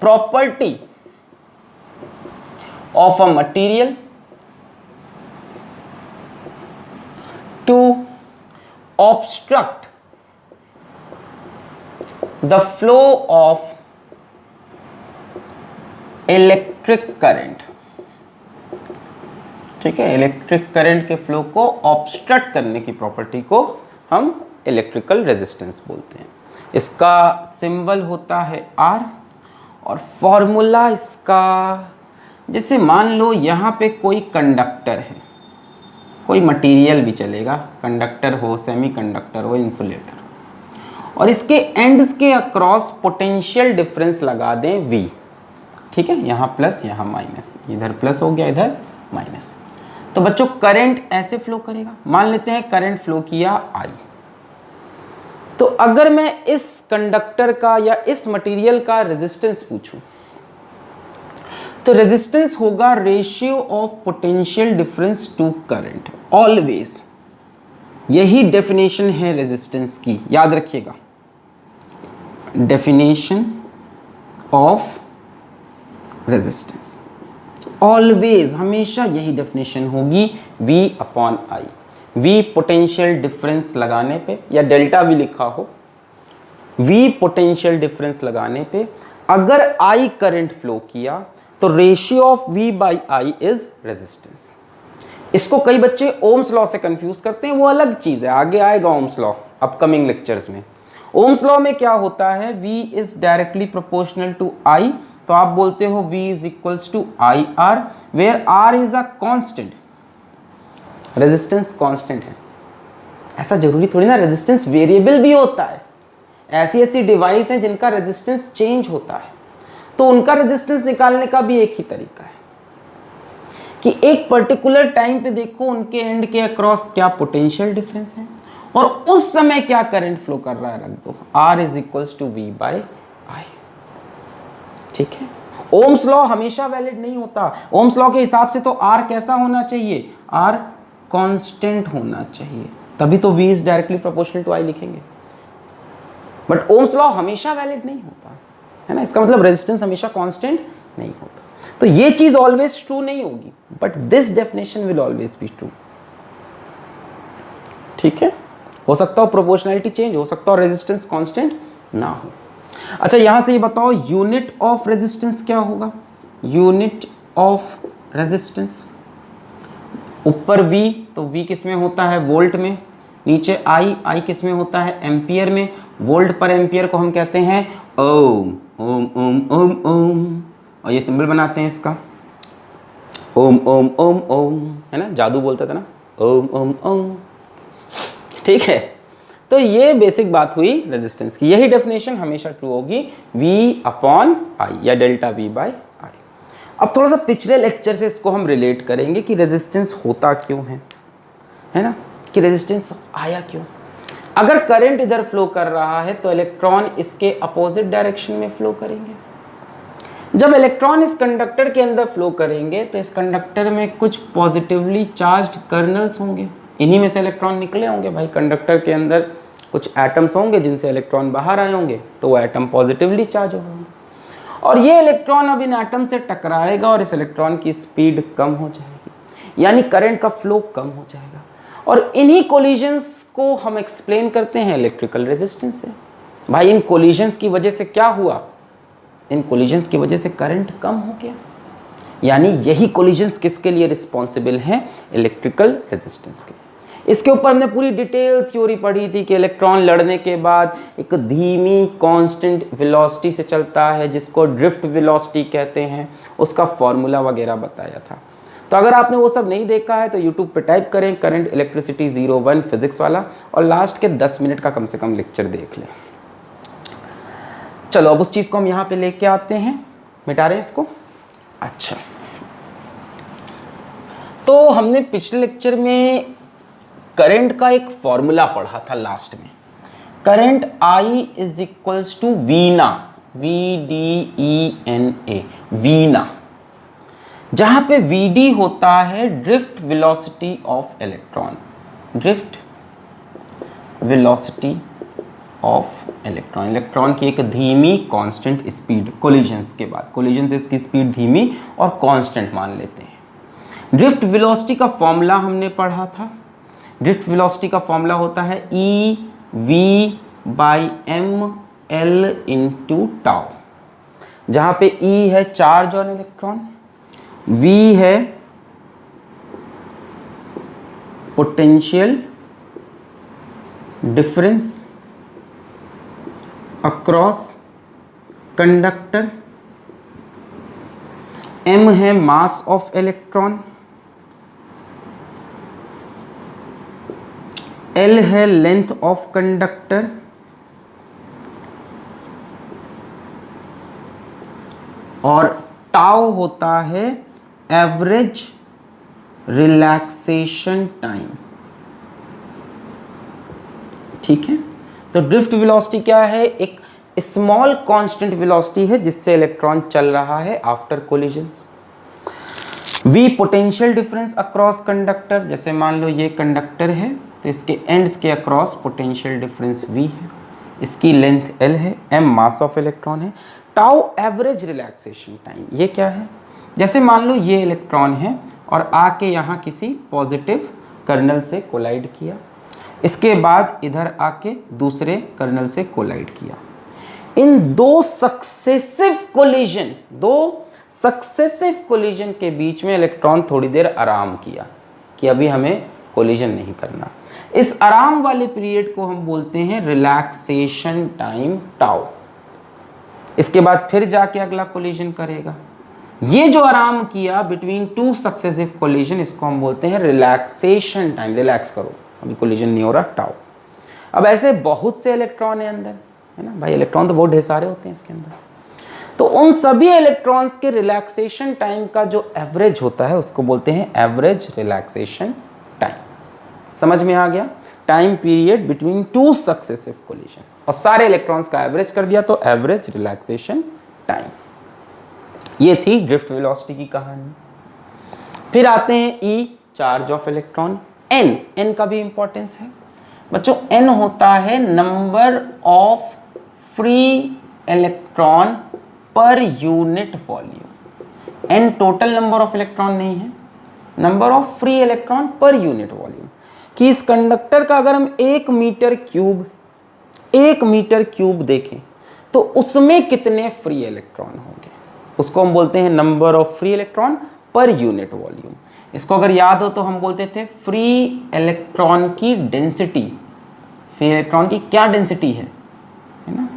property of a material to obstruct the flow of electric current। ठीक है, electric current के flow को obstruct करने की प्रॉपर्टी को हम इलेक्ट्रिकल रेजिस्टेंस बोलते हैं। इसका सिंबल होता है R और फॉर्मूला इसका, जैसे मान लो यहाँ पे कोई कंडक्टर है, कोई मटेरियल भी चलेगा, कंडक्टर हो, सेमीकंडक्टर हो, इंसुलेटर, और इसके एंड्स के अक्रॉस पोटेंशियल डिफरेंस लगा दें V। ठीक है, यहाँ प्लस यहाँ माइनस, इधर प्लस हो गया इधर माइनस, तो बच्चों करंट ऐसे फ्लो करेगा। मान लेते हैं करंट फ्लो किया I, तो अगर मैं इस कंडक्टर का या इस मटेरियल का रेजिस्टेंस पूछूं तो रेजिस्टेंस होगा ratio of potential difference to current. Always यही डेफिनेशन है रेजिस्टेंस की, याद रखिएगा, डेफिनेशन ऑफ रेजिस्टेंस ऑलवेज हमेशा यही डेफिनेशन होगी, V upon I। V potential difference लगाने पे, या डेल्टा भी लिखा हो, V पोटेंशियल डिफरेंस लगाने पे अगर I करंट फ्लो किया तो ratio of V by I is resistance. इसको कई बच्चे ओम्स लॉ से कंफ्यूज करते हैं, वो अलग चीज है, आगे आएगा ओम्स लॉ अपकमिंग लेक्चर्स में। ओम्स लॉ में क्या होता है, V is directly proportional to I, तो आप बोलते हो V is equals to IR, where R is a constant. Resistance constant है, ऐसा जरूरी थोड़ी ना, रेजिस्टेंस वेरिएबल भी होता है। ऐसी ऐसी डिवाइस हैं जिनका रेजिस्टेंस चेंज होता है, तो उनका रेजिस्टेंस निकालने का भी एक ही तरीका है कि एक पर्टिकुलर टाइम पे देखो उनके एंड के अक्रॉस क्या पोटेंशियल डिफरेंस है और उस समय क्या करंट फ्लो कर रहा है, रख दो R is equals to V by I। ठीक है, ओम्स लॉ हमेशा वैलिड नहीं होता। ओम्स लॉ के हिसाब से तो R कैसा होना चाहिए, R कांस्टेंट होना चाहिए, तभी तो V is directly proportional to I लिखेंगे। बट ओम्स लॉ हमेशा वैलिड नहीं होता है ना, इसका मतलब रेजिस्टेंस हमेशा कांस्टेंट नहीं होता, तो ये चीज ऑलवेज ट्रू नहीं होगी, but this definition will always be true. ठीक है, हो सकता हो प्रोपोर्शनैलिटी चेंज, हो सकता हो रेजिस्टेंस कांस्टेंट ना हो। अच्छा, यहां से ये बताओ यूनिट ऑफ रेजिस्टेंस क्या होगा। यूनिट ऑफ रेजिस्टेंस, ऊपर V, तो V किस में होता है, वोल्ट में, नीचे I किस में होता है, एम्पियर में। वोल्ट पर एम्पियर को हम कहते हैं ओम, ओम ओम ओम ओम, और ये सिंबल बनाते हैं इसका, ओम ओम ओम ओम, है ना, जादू बोलता था ना, ओम ओम ओम। ठीक है, तो ये बेसिक बात हुई रेजिस्टेंस की, यही डेफिनेशन हमेशा ट्रू होगी, V अपॉन I या डेल्टा V बाई I। अब थोड़ा सा पिछले लेक्चर से इसको हम रिलेट करेंगे कि रेजिस्टेंस होता क्यों है ना, कि रेजिस्टेंस आया क्यों। अगर करंट इधर फ्लो कर रहा है तो इलेक्ट्रॉन इसके अपोजिट डायरेक्शन में फ्लो करेंगे। जब इलेक्ट्रॉन इस कंडक्टर के अंदर फ्लो करेंगे तो इस कंडक्टर में कुछ पॉजिटिवली चार्ज्ड कर्नल्स होंगे, इन्हीं में से इलेक्ट्रॉन निकले होंगे। भाई कंडक्टर के अंदर कुछ एटम्स होंगे जिनसे इलेक्ट्रॉन बाहर आए होंगे, तो वो एटम पॉजिटिवली चार्ज होंगे, और ये इलेक्ट्रॉन अब इन एटम से टकराएगा और इस इलेक्ट्रॉन की स्पीड कम हो जाएगी, यानी करंट का फ्लो कम हो जाएगा, और इन्हीं कोलिजन्स को हम एक्सप्लेन करते हैं इलेक्ट्रिकल रेजिस्टेंस से। भाई इन कोलिजन्स की वजह से क्या हुआ, इन कोलिजन्स की वजह से करंट कम हो गया, यानी यही कोलिजन्स किसके लिए रिस्पॉन्सिबल हैं, इलेक्ट्रिकल रेजिस्टेंस के। इसके ऊपर हमने पूरी डिटेल थ्योरी पढ़ी थी कि इलेक्ट्रॉन लड़ने के बाद एक धीमी कांस्टेंट वेलोसिटी से चलता है जिसको ड्रिफ्ट वेलोसिटी कहते हैं, उसका फॉर्मूला वगैरह बताया था। तो अगर आपने वो सब नहीं देखा है तो यूट्यूब पे टाइप करें करंट इलेक्ट्रिसिटी 01 फिजिक्स वाला, और लास्ट के 10 मिनट का कम से कम लेक्चर देख लें। चलो अब उस चीज़ को हम यहाँ पे लेके आते हैं, मिटा रहे हैं इसको। अच्छा, तो हमने पिछले लेक्चर में करंट का एक फॉर्मूला पढ़ा था लास्ट में, current I is equals to Veena, VDENA, Veena, जहां पे VD होता है drift velocity of electron, drift velocity of electron, electron की एक धीमी कांस्टेंट स्पीड कोलिजन्स के बाद, कोलिजन से इसकी स्पीड धीमी और कांस्टेंट मान लेते हैं। ड्रिफ्ट वेलोसिटी का फॉर्मूला हमने पढ़ा था। ड्रिफ्ट वेलोसिटी का फॉर्मूला होता है E V by M L into tau, जहां पे ई है चार्ज ऑन इलेक्ट्रॉन, वी है potential difference across conductor, m है मास ऑफ इलेक्ट्रॉन, l है लेंथ ऑफ कंडक्टर, और टाउ होता है एवरेज रिलैक्सेशन टाइम। ठीक है, तो ड्रिफ्ट वेलोसिटी क्या है? एक स्मॉल कांस्टेंट वेलोसिटी है जिससे इलेक्ट्रॉन चल रहा है after collisions. V potential difference across conductor, जैसे मान लो ये कंडक्टर है तो इसके एंड्स के अक्रॉस पोटेंशियल डिफरेंस v है, इसकी लेंथ l है, m मास ऑफ इलेक्ट्रॉन है, टाउ एवरेज रिलैक्सेशन टाइम। ये क्या है? जैसे मान लो ये इलेक्ट्रॉन है और आके यहाँ किसी पॉजिटिव कर्नल से कोलाइड किया, इसके बाद इधर आके दूसरे कर्नल से कोलाइड किया। इन दो सक्सेसिव कोलिजन के बीच में इलेक्ट्रॉन थोड़ी देर आराम किया कि अभी हमें कोलिजन नहीं करना। इस आराम वाले पीरियड को हम बोलते हैं रिलैक्सेशन टाइम टाउ। इसके बाद फिर जाके अगला कोलिजन करेगा। ये जो आराम किया बिटवीन टू सक्सेसिव कोलिजन, इसको हम बोलते हैं रिलैक्सेशन टाइम। रिलैक्स करो, अभी कोलिजन नहीं हो रहा, टाउ। अब ऐसे बहुत से इलेक्ट्रॉन है अंदर, है ना भाई, इलेक्ट्रॉन तो बहुत ढेर सारे होते हैं इसके अंदर। तो उन सभी इलेक्ट्रॉन्स के रिलैक्सेशन टाइम का जो एवरेज होता है उसको बोलते हैं एवरेज रिलैक्सेशन टाइम। समझ में आ गया? Time period between two successive collision, और सारे इलेक्ट्रॉन्स का एवरेज कर दिया तो एवरेज रिलैक्सेशन टाइम। ये थी ड्रिफ्ट वेलोसिटी की कहानी। फिर आते हैं E, charge of electron. N का भी इंपॉर्टेंस है बच्चों। एन होता है number of free electron per unit volume. N total number of electron नहीं है, number of free electron per unit volume. कि इस कंडक्टर का अगर हम 1 मीटर क्यूब देखें तो उसमें कितने फ्री इलेक्ट्रॉन होंगे, उसको हम बोलते हैं number of free electron per unit volume. इसको अगर याद हो तो हम बोलते थे फ्री इलेक्ट्रॉन की डेंसिटी। फ्री इलेक्ट्रॉन की क्या डेंसिटी है ना,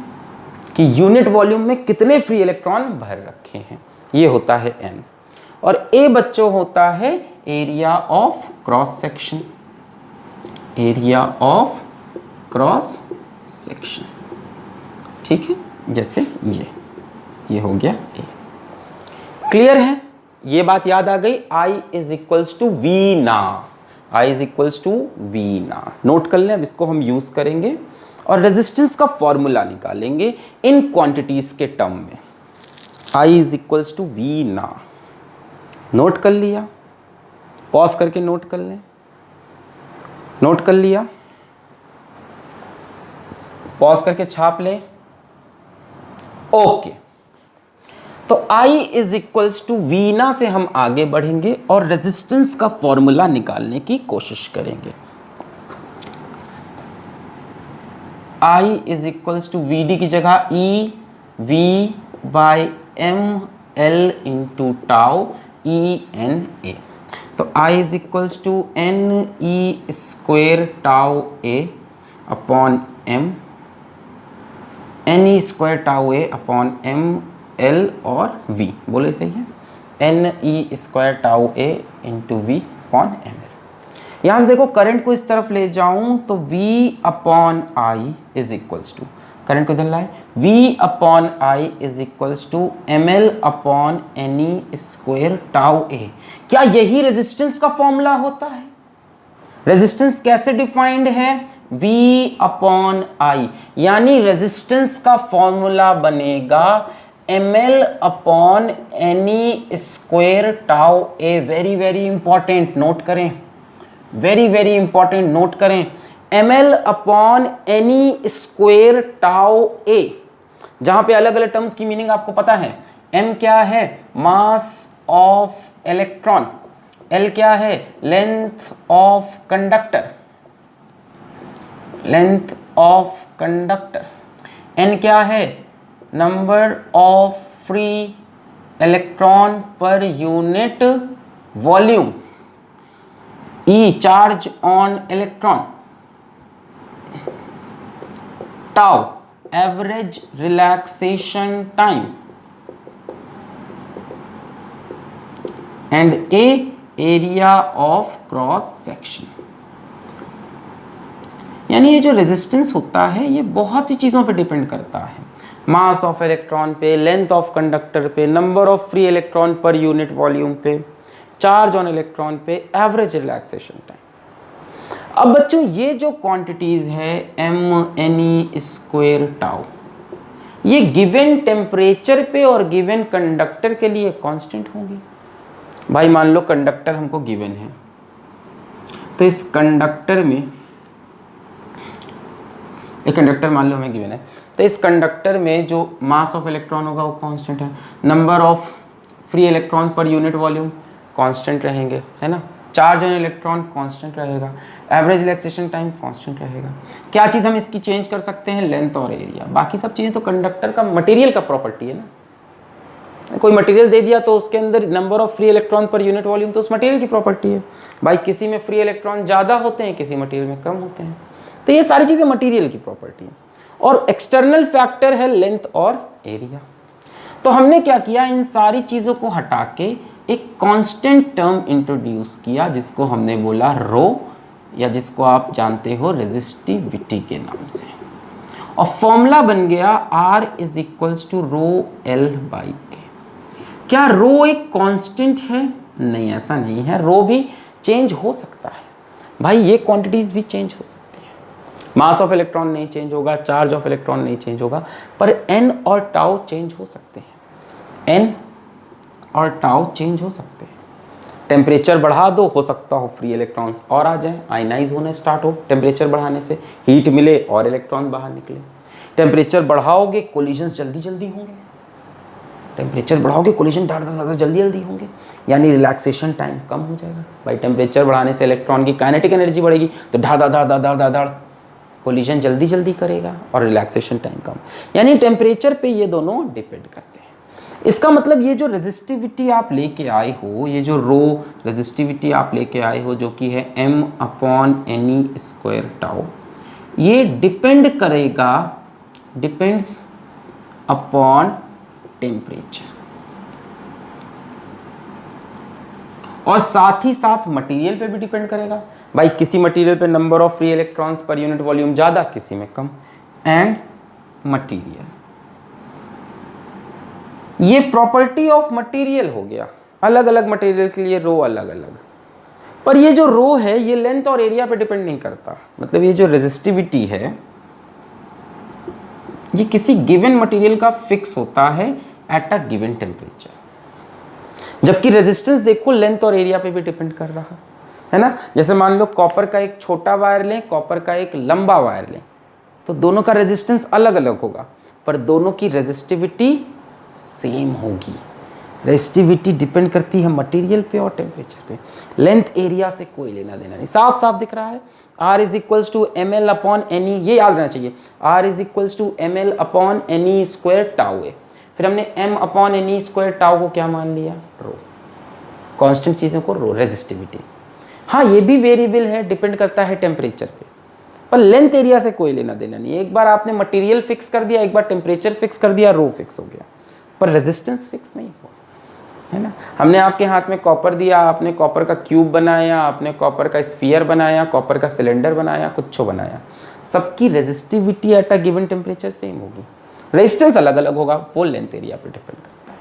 कि यूनिट वॉल्यूम में कितने फ्री इलेक्ट्रॉन भर रखे हैं, ये होता है एन। और ए बच्चों होता है area of cross section. Area of cross section, ठीक है, जैसे ये हो गया ए। क्लियर है? ये बात याद आ गई। I is equals to Veena, I is equals to Veena. Note कर लें, अब इसको हम यूज करेंगे और रेजिस्टेंस का फॉर्मूला निकालेंगे इन क्वांटिटीज के टर्म में। I is equals to Veena. Note कर लिया? पॉज करके नोट कर लें। नोट कर लिया? पॉज करके छाप लें। ओके, तो I is equals to Veena से हम आगे बढ़ेंगे और रेजिस्टेंस का फॉर्मूला निकालने की कोशिश करेंगे। I is equals to V D की जगह E V by M L into tau E N A. तो I is equals to N E square tau A upon M, N E square tau A upon M L और v, बोले सही है, N E square tau A into V upon M L. यहाँ से देखो current को इस तरफ ले जाऊं तो v upon I is equals to, current को इधर लाए, v upon I is equals to M L upon n E square tau A. क्या यही रेजिस्टेंस का फॉर्मूला होता है? रेजिस्टेंस कैसे डिफाइंड है? v अपॉन आई, यानी रेजिस्टेंस का फॉर्मूला बनेगा ml upon any square tau A. Very very important, note करें, वेरी वेरी इंपॉर्टेंट, नोट करें। ml upon n e square tau A, जहां पे अलग अलग टर्म्स की मीनिंग आपको पता है। m क्या है, मास ऑफ इलेक्ट्रॉन, l क्या है, length of conductor, length of conductor, n क्या है, number of free electron per unit volume, E charge on electron, tau average relaxation time, and A area of cross section. यानी ये जो resistance होता है ये बहुत सी चीज़ों पे डिपेंड करता है, मास ऑफ इलेक्ट्रॉन पे, लेंथ ऑफ कंडक्टर पे, number of free electron per unit volume पे, चार्ज ऑन इलेक्ट्रॉन पे, एवरेज रिलैक्सेशन टाइम। अब बच्चों ये जो क्वांटिटीज है m ne स्क्वायर टाउ, ये गिवन टेम्परेचर पे और गिवन कंडक्टर के लिए कांस्टेंट होंगी। भाई मान लो कंडक्टर हमको गिवन है, तो इस कंडक्टर में एक कंडक्टर मान लो हमें गिवन है, तो इस कंडक्टर में जो मास ऑफ इलेक्ट्रॉन होगा वो कांस्टेंट है, number of free electron per unit volume constant रहेंगे, है ना, चार्ज ऑन इलेक्ट्रॉन कांस्टेंट रहेगा, एवरेज रिलैक्सेशन टाइम कांस्टेंट रहेगा। क्या चीज़ हम इसकी चेंज कर सकते हैं, लेंथ और एरिया, बाकी सब चीज़ें तो कंडक्टर का मटेरियल का प्रॉपर्टी है ना। कोई मटेरियल दे दिया तो उसके अंदर number of free electron per unit volume तो उस मटेरियल की प्रॉपर्टी है। भाई किसी में फ्री इलेक्ट्रॉन ज़्यादा होते हैं, किसी मटेरियल में कम होते हैं, तो ये सारी चीज़ें मटेरियल की प्रॉपर्टी है। और एक्सटर्नल फैक्टर है लेंथ और एरिया। तो हमने क्या किया, इन सारी चीज़ों को हटा के एक कांस्टेंट टर्म इंट्रोड्यूस किया जिसको हमने बोला रो, या जिसको आप जानते हो रेजिस्टिविटी के नाम से, और फॉर्मूला बन गया R is equals to rho L by A. क्या रो एक कांस्टेंट है? नहीं, ऐसा नहीं है, रो भी चेंज हो सकता है। भाई ये क्वांटिटीज भी चेंज हो सकती है, मास ऑफ इलेक्ट्रॉन नहीं चेंज होगा, चार्ज ऑफ इलेक्ट्रॉन नहीं चेंज होगा, पर n और टाउ चेंज हो सकते हैं, n और टाउ चेंज हो सकते हैं। टेम्परेचर बढ़ा दो, हो सकता हो फ्री इलेक्ट्रॉन्स और आ जाए, आयनाइज होने स्टार्ट हो, टेम्परेचर बढ़ाने से हीट मिले और इलेक्ट्रॉन बाहर निकले। टेम्परेचर बढ़ाओगे कोलिजन्स जल्दी जल्दी होंगे, टेम्परेचर बढ़ाओगे कोलिजन ज़्यादा जल्दी जल्दी होंगे, यानी रिलैक्सेशन टाइम कम हो जाएगा। भाई टेम्परेचर बढ़ाने से इलेक्ट्रॉन की काइनेटिक एनर्जी बढ़ेगी, तो धड़ कोलिजन जल्दी जल्दी करेगा और रिलैक्सेशन टाइम कम, यानी टेम्परेचर पे ये दोनों डिपेंड करते हैं। इसका मतलब ये जो रेजिस्टिविटी आप लेके आए हो, ये जो रो रेजिस्टिविटी आप लेके आए हो जो कि है m upon any square tau, ये डिपेंड करेगा, डिपेंड्स अपॉन टेम्परेचर, और साथ ही साथ मटेरियल पे भी डिपेंड करेगा। भाई किसी मटेरियल पे नंबर ऑफ फ्री इलेक्ट्रॉन्स पर यूनिट वॉल्यूम ज़्यादा, किसी में कम, एंड मटेरियल, ये प्रॉपर्टी ऑफ मटेरियल हो गया। अलग अलग मटेरियल के लिए रो अलग अलग, पर ये जो रो है ये लेंथ और एरिया पे डिपेंड नहीं करता। मतलब ये जो रेजिस्टिविटी है ये किसी गिवन मटेरियल का फिक्स होता है एट अ गिवन टेम्परेचर, जबकि रेजिस्टेंस देखो लेंथ और एरिया पे भी डिपेंड कर रहा है ना। जैसे मान लो कॉपर का एक छोटा वायर लें, कॉपर का एक लंबा वायर लें, तो दोनों का रेजिस्टेंस अलग अलग होगा, पर दोनों की रेजिस्टिविटी सेम होगी। रेजिस्टिविटी डिपेंड करती है मटेरियल पे और टेम्परेचर पे, लेंथ एरिया से कोई लेना देना नहीं। साफ साफ दिख रहा है, R is equals to M L upon N E, ये याद रहना चाहिए, R is equals to M L upon any square tau है। फिर हमने m upon any square tau को क्या मान लिया, रो, कांस्टेंट चीज़ों को रो, रेजिस्टिविटी। हाँ ये भी वेरिएबल है, डिपेंड करता है टेम्परेचर पे, पर लेंथ एरिया से कोई लेना देना नहीं। एक बार आपने मटेरियल फिक्स कर दिया, एक बार टेम्परेचर फिक्स कर दिया, रो फिक्स हो गया, पर रेजिस्टेंस फिक्स नहीं हुआ, है ना। हमने आपके हाथ में कॉपर दिया, आपने कॉपर का क्यूब बनाया, आपने कॉपर का स्फीयर बनाया, कॉपर का सिलेंडर बनाया, कुछ बनाया, सबकी resistivity at a given temperature same होगी, रेजिस्टेंस अलग अलग होगा, वो लेंथ एरिया पे डिपेंड करता है।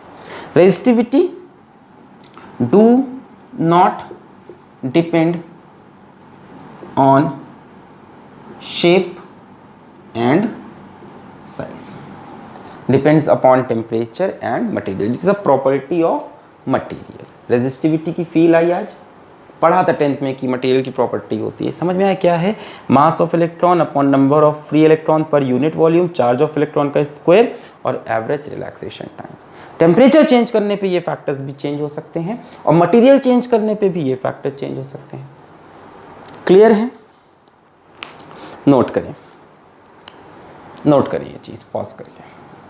Resistivity do not depend on shape and size, depends upon temperature and material, it is a property of material. Resistivity की फील आई आज, पढ़ा था 10th में कि मटेरियल की प्रॉपर्टी होती है, समझ में आया क्या है? Mass of electron upon number of free electron per unit volume, charge of electron का स्क्वायर और average relaxation time. Temperature change करने पे ये फैक्टर्स भी चेंज हो सकते हैं और मटेरियल चेंज करने पे भी ये फैक्टर चेंज हो सकते हैं। क्लियर है? नोट करें, नोट करिए ये चीज़, पॉज करिए,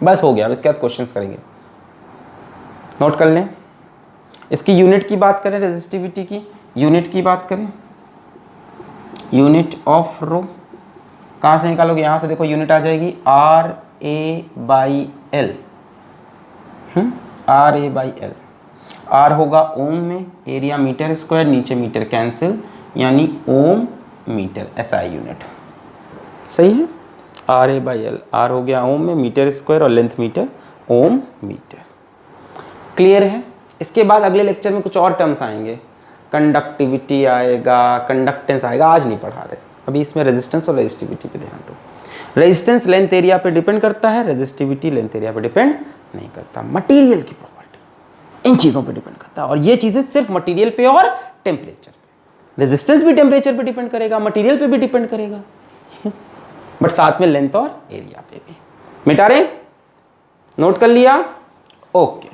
बस हो गया। अब इसके बाद क्वेश्चंस करेंगे, नोट कर लें। इसकी यूनिट की बात करें, रेजिस्टिविटी की यूनिट की बात करें, यूनिट ऑफ रो कहाँ से निकालोगे? यहाँ से देखो यूनिट आ जाएगी RA/L, RA/L। R होगा ओम में, एरिया मीटर स्क्वायर, नीचे मीटर कैंसिल, यानी ओम मीटर SI यूनिट। सही है? RA/L, R हो गया ओम में, मीटर स्क्वायर और लेंथ मीटर, ओम मीटर। क्लियर है? इसके बाद अगले लेक्चर में कुछ और टर्म्स आएंगे, कंडक्टिविटी आएगा, कंडक्टेंस आएगा, आज नहीं पढ़ा रहे। अभी इसमें रेजिस्टेंस और रेजिस्टिविटी पे ध्यान दो। रेजिस्टेंस लेंथ एरिया पे डिपेंड करता है, रेजिस्टिविटी लेंथ एरिया पे डिपेंड नहीं करता। मटेरियल की प्रॉपर्टी इन चीज़ों पे डिपेंड करता है, और ये चीज़ें सिर्फ मटेरियल पे और टेम्परेचर पे। रेजिस्टेंस भी टेम्परेचर पे डिपेंड करेगा, मटेरियल पे भी डिपेंड करेगा, बट साथ में लेंथ और एरिया पे भी। मिटा रहे? नोट कर लिया? ओके।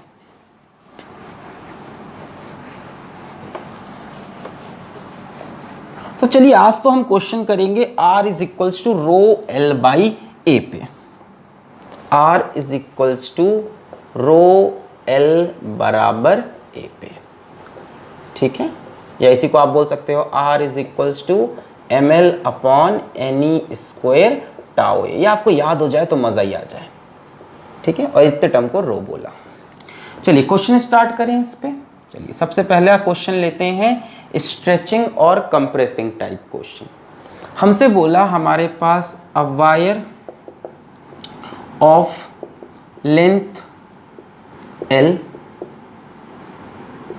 तो चलिए आज तो हम क्वेश्चन करेंगे R is equals to rho L by A पे। R is equals to rho L बराबर ए पे, ठीक है? या इसी को आप बोल सकते हो R is equals to ml upon any square tau A. ये आपको याद हो जाए तो मज़ा ही आ जाए, ठीक है? और इतने टर्म को रो बोला। चलिए क्वेश्चन स्टार्ट करें इस पे। चलिए सबसे पहला क्वेश्चन लेते हैं स्ट्रेचिंग और कंप्रेसिंग टाइप क्वेश्चन। हमसे बोला हमारे पास a wire of length L,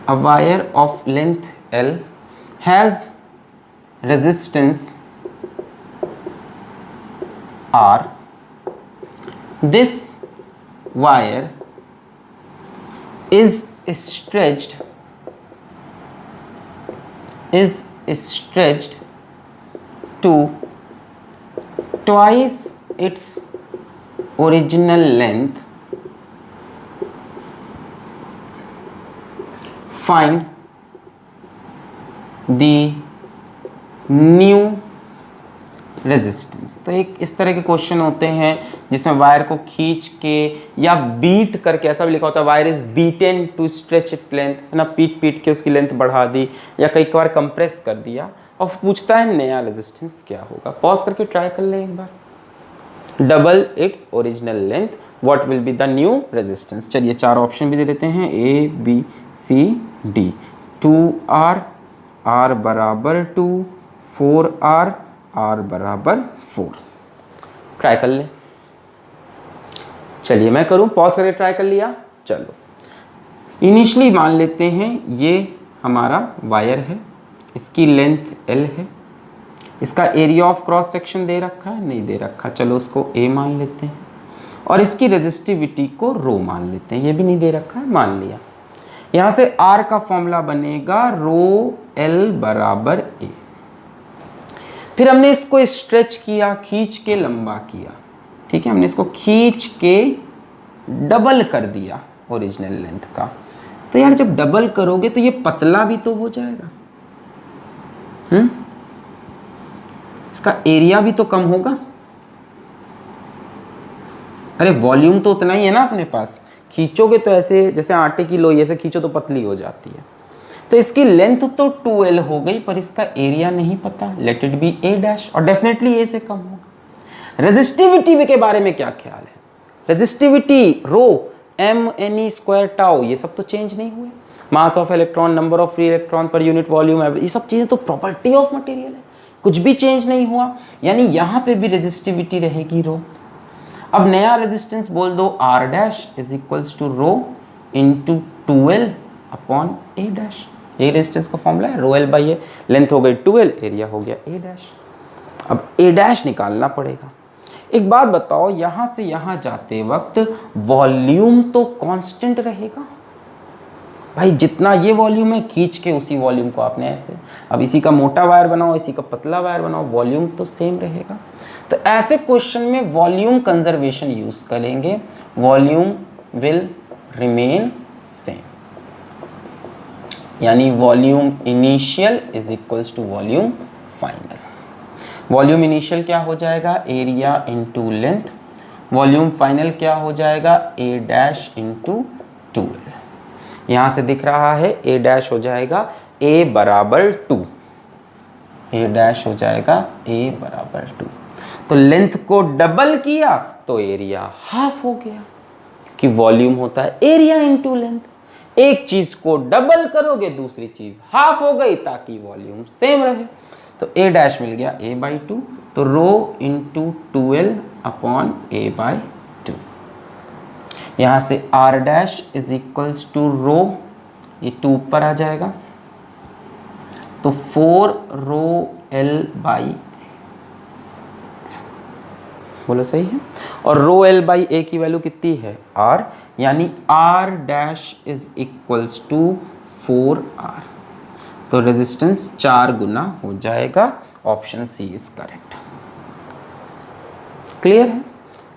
a wire of length L has resistance R. This wire is stretched to twice its original length. Find the new resistance. तो एक इस तरह के क्वेश्चन होते हैं जिसमें वायर को खींच के या बीट करके, ऐसा भी लिखा होता है wire is beaten to stretch it length, है ना? पीट के उसकी लेंथ बढ़ा दी या कई बार कंप्रेस कर दिया, और पूछता है नया रेजिस्टेंस क्या होगा। पॉज करके ट्राई कर लें एक बार। Double its original length, what will be the new resistance? चलिए चार ऑप्शन भी दे देते हैं, ABCD। 2R, R बराबर 2, 4R, R बराबर 4। ट्राई कर ले। चलिए मैं करूं, पॉज करके ट्राई कर लिया। चलो इनिशियली मान लेते हैं ये हमारा वायर है, इसकी लेंथ L है, इसका एरिया ऑफ क्रॉस सेक्शन दे रखा है, नहीं दे रखा, चलो उसको A मान लेते हैं, और इसकी रेजिस्टिविटी को रो मान लेते हैं, ये भी नहीं दे रखा है, मान लिया। यहाँ से R का फॉर्मूला बनेगा रो L बराबर A। फिर हमने इसको स्ट्रेच किया, खींच के लंबा किया, ठीक है? हमने इसको खींच के डबल कर दिया ओरिजिनल लेंथ का। तो यार जब डबल करोगे तो ये पतला भी तो हो जाएगा, इसका एरिया भी तो कम होगा। अरे वॉल्यूम तो उतना ही है ना अपने पास, खींचोगे तो ऐसे जैसे आटे की लोई ऐसे खींचो तो पतली हो जाती है। तो इसकी लेंथ तो 2L हो गई, पर इसका एरिया नहीं पता, लेट इट बी A', और डेफिनेटली A से कम होगा। रेजिस्टिविटी के बारे में क्या ख्याल है? रेजिस्टिविटी रो mne स्क्वायर टाउ, ये सब तो चेंज नहीं हुए। मास of electron, number of free electron per unit volume, average, ये सब चीजें तो प्रॉपर्टी ऑफ मटेरियल है, कुछ भी चेंज नहीं हुआ, यानी यहाँ पे भी रेजिस्टिविटी रहेगी रो। अब नया रेजिस्टेंस बोल दो R' is equals to rho into 2L upon A'। ये रेजिस्टेंस का फॉर्मूला है, rho L by A, length हो गई 2L, एरिया हो गया A'। अब A' निकालना पड़ेगा। एक बात बताओ, यहाँ से यहाँ जाते वक्त वॉल्यूम तो कांस्टेंट रहेगा, भाई जितना ये वॉल्यूम है खींच के उसी वॉल्यूम को आपने ऐसे, अब इसी का मोटा वायर बनाओ, इसी का पतला वायर बनाओ, वॉल्यूम तो सेम रहेगा। तो ऐसे क्वेश्चन में वॉल्यूम कंजर्वेशन यूज करेंगे, वॉल्यूम विल रिमेन सेम, यानी volume initial is equals to volume final. Volume initial क्या हो जाएगा, area into length, volume final क्या हो जाएगा, ए डैश इंटू 2l। यहाँ से दिख रहा है ए डैश हो जाएगा ए बराबर 2, ए डैश हो जाएगा ए बराबर 2। तो लेंथ को डबल किया तो एरिया हाफ हो गया, कि वॉल्यूम होता है एरिया इंटू लेंथ। एक चीज को डबल करोगे दूसरी चीज हाफ हो गई, ताकि वॉल्यूम सेम रहे। तो ए डैश मिल गया a बाई 2, तो rho into 2l upon a by 2। यहाँ से r dash is equals to rho, ये 2 ऊपर आ जाएगा, तो 4 रो l बाई, बोलो सही है। और रो l बाई a की वैल्यू कितनी है, r, यानी r dash is equals to 4r। तो रेजिस्टेंस 4 गुना हो जाएगा, option C is correct. Clear है।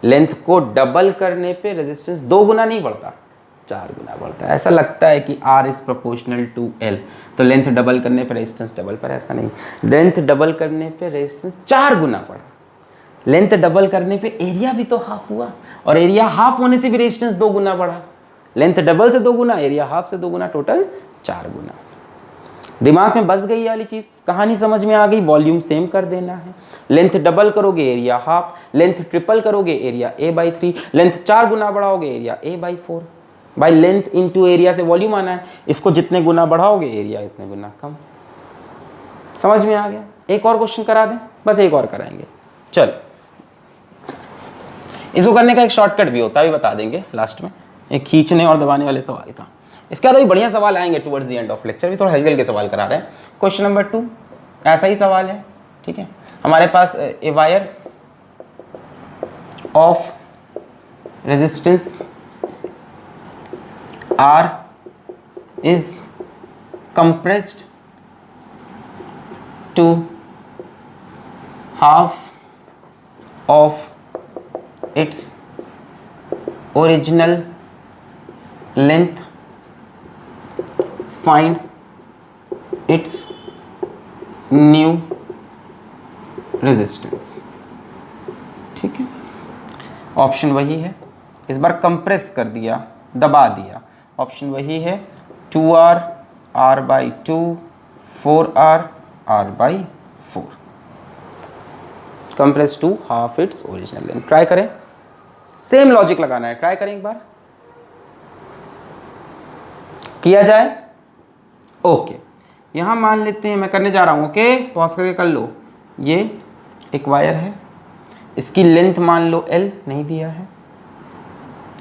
लेंथ को डबल करने पे रेजिस्टेंस 2 गुना नहीं बढ़ता, 4 गुना बढ़ता है। ऐसा लगता है कि R is proportional to L, तो लेंथ डबल करने पे रेजिस्टेंस डबल, पर ऐसा नहीं। लेंथ डबल करने पे रेजिस्टेंस 4 गुना बढ़ा, लेंथ डबल करने पे एरिया भी तो हाफ हुआ, और एरिया हाफ होने से भी रेजिस्टेंस 2 गुना बढ़ा। लेंथ डबल से 2 गुना, एरिया हाफ से 2 गुना, टोटल 4 गुना। दिमाग में बस गई वाली चीज, कहानी समझ में आ गई, वॉल्यूम सेम कर देना है। लेंथ डबल करोगे एरिया हाफ, लेंथ ट्रिपल करोगे एरिया a बाई 3, लेंथ 4 गुना बढ़ाओगे एरिया a बाई 4। भाई लेंथ इंटू एरिया से वॉल्यूम आना है, इसको जितने गुना बढ़ाओगे एरिया इतने गुना कम। समझ में आ गया। एक और क्वेश्चन करा दें, बस एक और कराएंगे। चल, इसको करने का एक शॉर्टकट भी होता है, भी बता देंगे लास्ट में, एक खींचने और दबाने वाले सवाल का। इसके बाद अभी बढ़िया सवाल आएंगे towards the end of lecture, भी थोड़ा हल्के के सवाल करा रहे हैं। क्वेश्चन नंबर 2 ऐसा ही सवाल है, ठीक है। हमारे पास a wire of resistance R is compressed to half of its original length. Find its new resistance. ठीक है, ऑप्शन वही है, इस बार कंप्रेस कर दिया, दबा दिया। ऑप्शन वही है 2R R by 2 4R R by 4, compress to half its original length. Try करें, सेम लॉजिक लगाना है, ट्राई करें एक बार, किया जाए। ओके, यहां मान लेते हैं, मैं करने जा रहा हूं, ओके, पॉज करके कर लो। ये एक वायर है, इसकी लेंथ मान लो L, नहीं दिया है,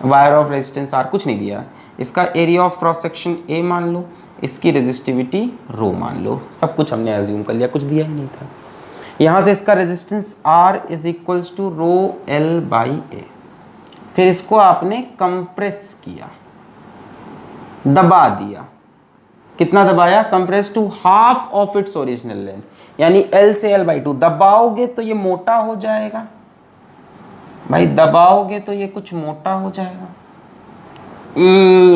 वायर ऑफ रेजिस्टेंस R कुछ नहीं दिया है, इसका area of cross section A मान लो, इसकी रेजिस्टिविटी रो मान लो, सब कुछ हमने एज्यूम कर लिया, कुछ दिया ही नहीं था। यहाँ से इसका resistance R is equals to rho L by A। फिर इसको आपने कंप्रेस किया, दबा दिया, कितना दबाया, compress to half of its original length, यानी L से L बाई 2। दबाओगे तो ये मोटा हो जाएगा, भाई दबाओगे तो ये कुछ मोटा हो जाएगा,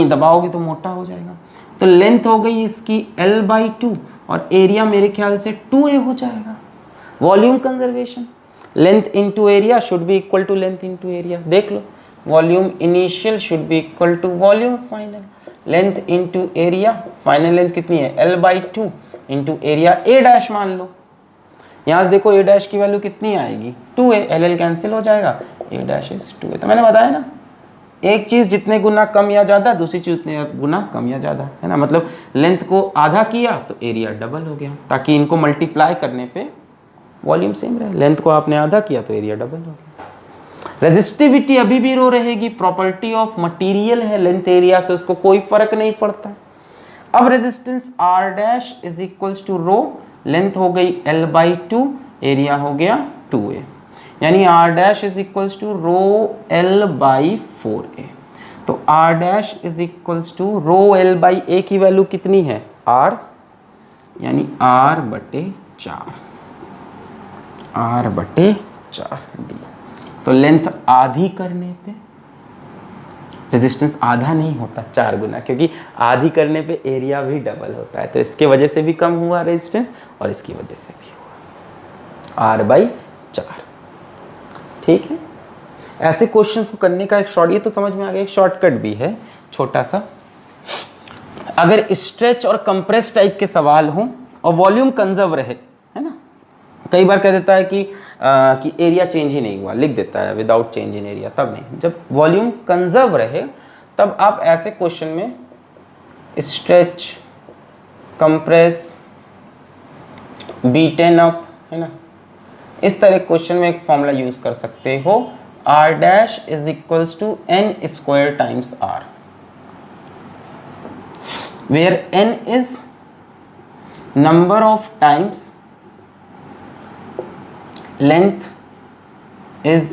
दबाओगे तो मोटा हो जाएगा। तो लेंथ हो गई इसकी L बाई 2 और एरिया मेरे ख्याल से 2A हो जाएगा। Volume conservation, length into area should be equal to length into area. देख लो, volume initial should be equal to volume final, length into area, final length कितनी है L by 2 into area A dash मान लो। यहाँ से देखो A dash की वैल्यू कितनी आएगी, 2A, LL कैंसिल हो जाएगा, A डैश इज 2A। तो मैंने बताया ना, एक चीज जितने गुना कम या ज्यादा, दूसरी चीज उतने गुना कम या ज्यादा, है ना। मतलब लेंथ को आधा किया तो एरिया डबल हो गया, ताकि इनको मल्टीप्लाई करने पे वॉल्यूम सेम रहे। लेंथ को आपने आधा किया तो एरिया डबल हो गया। रेजिस्टिविटी अभी भी रो रहेगी, प्रॉपर्टी ऑफ मटेरियल है, लेंथ एरिया से उसको कोई फर्क नहीं पड़ता। अब resistance R dash is equals to rho, length हो गई L बाई 2, एरिया हो गया 2A, यानी R dash is equals to rho L by 4A। तो R dash is equals to rho L by A की वैल्यू कितनी है are, यानी आर बटे 4, आर बटे 4 डी। तो लेंथ आधी करने पे रेजिस्टेंस आधा नहीं होता 4 गुना, क्योंकि आधी करने पे एरिया भी डबल होता है, तो इसके वजह से भी कम हुआ रेजिस्टेंस और इसकी वजह से भी हुआ आर बाई 4। ठीक है, ऐसे क्वेश्चन को करने का एक शॉर्ट, ये तो समझ में आ गया, एक शॉर्टकट भी है छोटा सा। अगर स्ट्रेच और कंप्रेस टाइप के सवाल हों और वॉल्यूम कंजर्व रहे, है ना, कई बार कह देता है कि एरिया चेंज ही नहीं हुआ, लिख देता है विदाउट चेंज इन एरिया, तब नहीं। जब वॉल्यूम कंजर्व रहे तब आप ऐसे क्वेश्चन में स्ट्रेच, कंप्रेस, बीटेन अप, है ना, इस तरह क्वेश्चन में एक फॉर्मूला यूज कर सकते हो, R dash is equals to N square times R, where N is number of times length is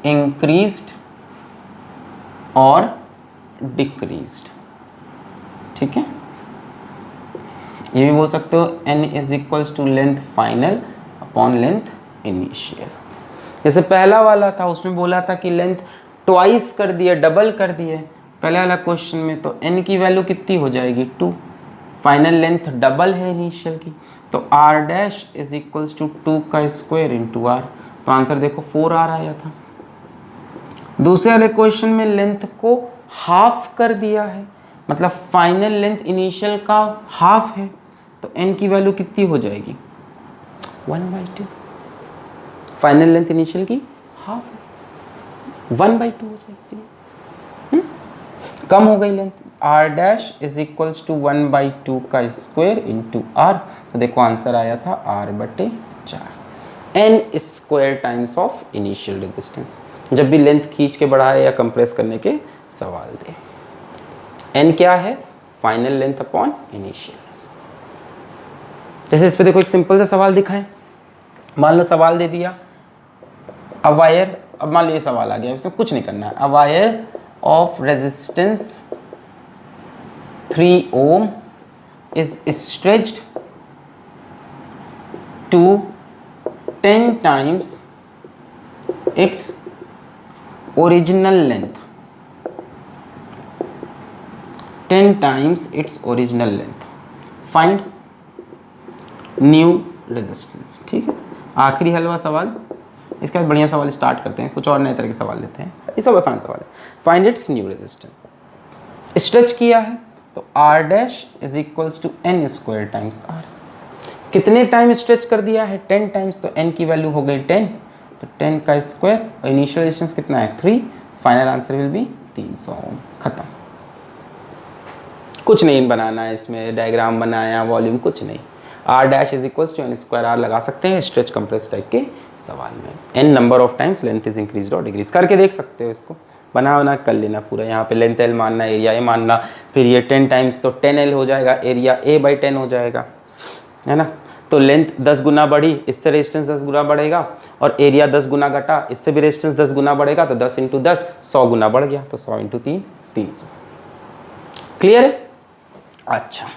increased और decreased। ठीक है, ये भी बोल सकते हो n is equals to length final upon length initial। जैसे पहला वाला था उसमें बोला था कि लेंथ ट्वाइस कर दिए, डबल कर दिए पहले वाला क्वेश्चन में, तो n की वैल्यू कितनी हो जाएगी 2, फाइनल लेंथ डबल है इनिशियल की, तो r dash is equals to 2 का स्क्वायर इंटू r, तो आंसर देखो 4 r आया था। दूसरे वाले क्वेश्चन में लेंथ को हाफ कर दिया है, मतलब फाइनल लेंथ इनिशियल का हाफ है, तो n की वैल्यू कितनी हो जाएगी 1/2, फाइनल लेंथ इनिशियल की हाफ है, 1/2 हो जाएगी। कम हो गई length, r dash is equals to 1/2 का स्क्वायर इंटू r, तो देखो आंसर आया था r बटे 4, n square times of initial resistance. जब भी लेंथ खींच के बढ़ाए या कंप्रेस करने के सवाल दे, n क्या है फाइनल लेंथ अपॉन इनिशियल। जैसे इस पे देखो एक सिंपल सा सवाल दिखा है, मान लो सवाल दे दिया अ वायर, अब मान लो ये सवाल आ गया, इसमें कुछ नहीं करना है, अ wire of resistance 3 ohm is stretched to 10 times its original length, 10 times its original length, find new resistance। ठीक है, आखिरी हलवा सवाल, इसके बाद बढ़िया सवाल स्टार्ट करते हैं, कुछ और नए तरह के सवाल लेते हैं, ये सब आसान सवाल है। Find its new resistance, stretch किया है तो r dash is equals to n square times r, कितने टाइम स्ट्रेच कर दिया है 10 टाइम्स, तो n की वैल्यू हो गई 10, तो 10 का स्क्वायर और इनिशियल रेजिस्टेंस कितना है 3, फाइनल आंसर विल बी 300 ओम। खत्म, कुछ नहीं बनाना है इसमें, डायग्राम बनाया, वॉल्यूम कुछ नहीं, r dash is equals to n square r लगा सकते हैं स्ट्रेच कंप्रेस टाइप के सवाल में। n number of times length is increased और डिक्रीज, करके देख सकते हो, इसको बना कर लेना पूरा, यहाँ पे लेंथ l मानना, एरिया a मानना, फिर ये 10 टाइम्स तो 10l हो जाएगा, एरिया a/10 हो जाएगा, है ना। तो लेंथ 10 गुना बढ़ी, इससे रेजिस्टेंस 10 गुना बढ़ेगा, और एरिया 10 गुना घटा, इससे भी रेजिस्टेंस 10 गुना बढ़ेगा, तो 10 × 10 100 गुना बढ़ गया, तो 100 × 3 300। क्लियर है? अच्छा,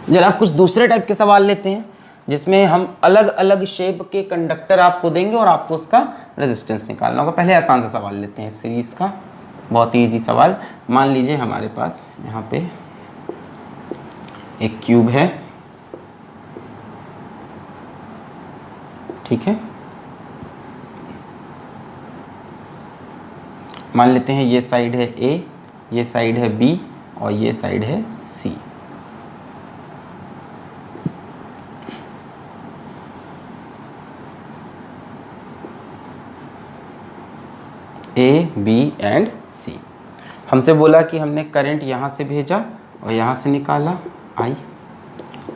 जरा कुछ दूसरे टाइप के सवाल लेते हैं, जिसमें हम अलग अलग शेप के कंडक्टर आपको देंगे और आपको उसका रेजिस्टेंस निकालना होगा। पहले आसान सा सवाल लेते हैं सीरीज का, बहुत ही इजी सवाल। मान लीजिए हमारे पास यहाँ पे एक क्यूब है, ठीक है, मान लेते हैं ये साइड है A, ये साइड है B और ये साइड है C। A, B and C। हमसे बोला कि हमने करंट यहाँ से भेजा और यहाँ से निकाला I,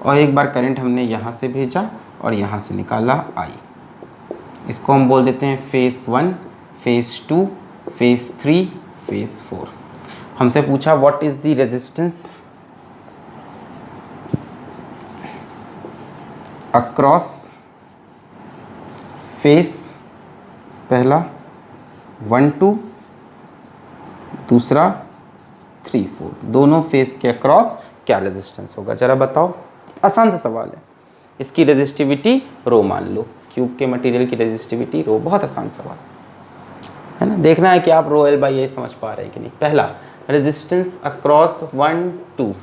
और एक बार करंट हमने यहाँ से भेजा और यहाँ से निकाला I। इसको हम बोल देते हैं फेस 1, फेस 2, फेस 3, फेस 4। हमसे पूछा what is the resistance across face, पहला 1 2 दूसरा 3/4, दोनों फेस के अक्रॉस क्या रेजिस्टेंस होगा जरा बताओ। आसान सा सवाल है, इसकी रेजिस्टिविटी रो मान लो, क्यूब के मटेरियल की रेजिस्टिविटी रो, बहुत आसान सवाल है ना। देखना है कि आप रो एल बाई ए समझ पा रहे हैं कि नहीं। पहला रेजिस्टेंस अक्रॉस 1 2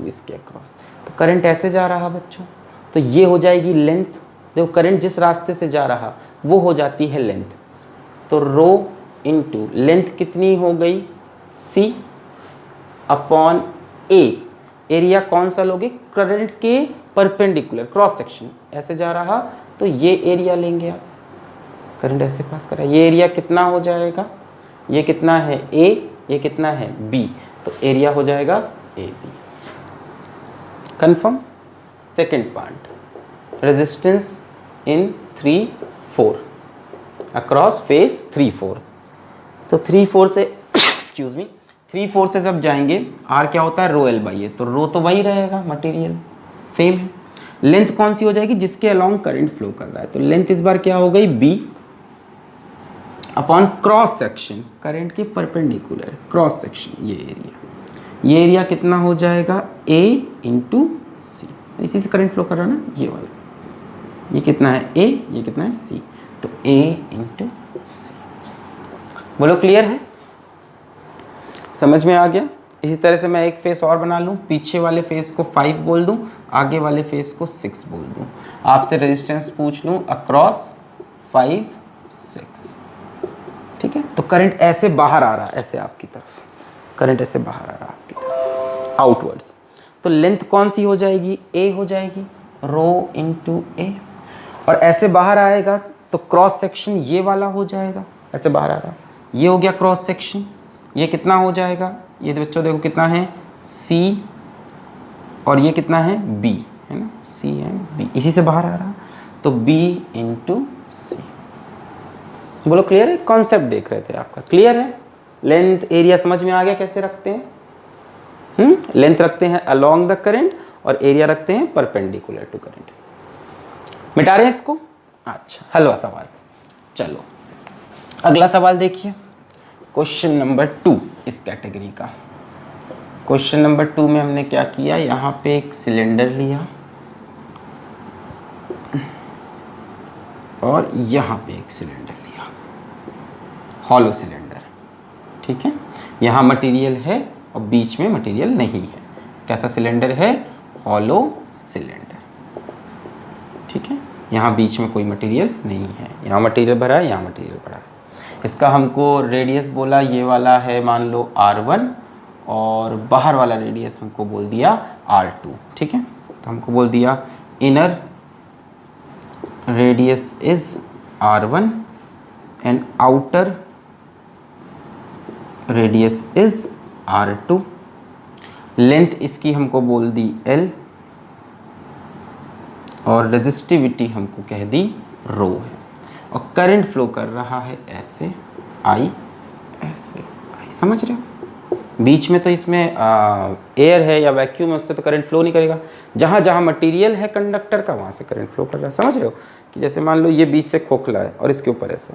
इसके अक्रॉस, तो करंट ऐसे जा रहा बच्चों, तो ये हो जाएगी लेंथ। देखो करंट जिस रास्ते से जा रहा वो हो जाती है लेंथ, तो रो इंटू लेंथ कितनी हो गई सी अपॉन ए। एरिया कौन सा लोगे, करंट के परपेंडिकुलर क्रॉस सेक्शन ऐसे जा रहा, तो ये एरिया लेंगे आप, करंट ऐसे पास कर रहा है, ये एरिया कितना हो जाएगा, ये कितना है ए, ये कितना है बी, तो एरिया हो जाएगा A B. Confirm. Second part, resistance in 3/4 across face 3/4, तो 3/4 से एक्सक्यूज मी 3/4 से जब जाएंगे आर क्या होता है रो एल बाई ए, तो रो तो वही रहेगा, मटेरियल सेम है। लेंथ कौन सी हो जाएगी, जिसके अलोंग करंट फ्लो कर रहा है, तो लेंथ इस बार क्या हो गई B upon cross section, current के परपेंडिकुलर क्रॉस सेक्शन, ये एरिया कितना हो जाएगा ए इंटू सी, इसी से करंट फ्लो कर रहा है ना, ये वाला, ये कितना है ए, ये कितना है सी, तो ए इंटू सी। बोलो क्लियर है, समझ में आ गया। इसी तरह से मैं एक फेस और बना लूँ, पीछे वाले फेस को 5 बोल दूँ, आगे वाले फेस को 6 बोल दूँ, आपसे रेजिस्टेंस पूछ लूँ अक्रॉस 5 6, ठीक है। तो करंट ऐसे बाहर आ रहा है, ऐसे आपकी तरफ करंट ऐसे बाहर आ रहा है आपकी तरफ आउटवर्ड्स, तो लेंथ कौन सी हो जाएगी, ए हो जाएगी, रो इंटू ए, और ऐसे बाहर आएगा तो क्रॉस सेक्शन ये वाला हो जाएगा, ऐसे बाहर आ रहा है, ये हो गया क्रॉस सेक्शन, ये कितना हो जाएगा, ये बच्चों देखो कितना है C और ये कितना है B, है ना, C एंड B, इसी से बाहर आ रहा, तो B इंटू सी। बोलो क्लियर है, कॉन्सेप्ट देख रहे थे आपका क्लियर है। लेंथ एरिया समझ में आ गया कैसे रखते हैं, लेंथ रखते हैं अलोंग द करंट और एरिया रखते हैं परपेंडिकुलर टू करंट। मिटा रहे हैं इसको, अच्छा हलवा सवाल। चलो अगला सवाल देखिए, क्वेश्चन नंबर 2 इस कैटेगरी का। क्वेश्चन नंबर 2 में हमने क्या किया, यहाँ पे एक सिलेंडर लिया और यहाँ पे एक सिलेंडर लिया, हॉलो सिलेंडर, ठीक है। यहाँ मटेरियल है और बीच में मटेरियल नहीं है, कैसा सिलेंडर है, हॉलो सिलेंडर, ठीक है। यहाँ बीच में कोई मटेरियल नहीं है, यहाँ मटेरियल भरा है, यहाँ मटेरियल भरा है। इसका हमको रेडियस बोला ये वाला है मान लो R1 और बाहर वाला रेडियस हमको बोल दिया R2, ठीक है। तो हमको बोल दिया inner radius is R1 and outer radius is R2, length इसकी हमको बोल दी L और रेजिस्टिविटी हमको कह दी रो है, और करंट फ्लो कर रहा है ऐसे आई, ऐसे आई, समझ रहे हो। बीच में तो इसमें एयर है या वैक्यूम है, उससे तो करंट फ्लो नहीं करेगा, जहाँ जहाँ मटेरियल है कंडक्टर का वहाँ से करंट फ्लो कर रहा है, समझ रहे हो। कि जैसे मान लो ये बीच से खोखला है और इसके ऊपर ऐसे,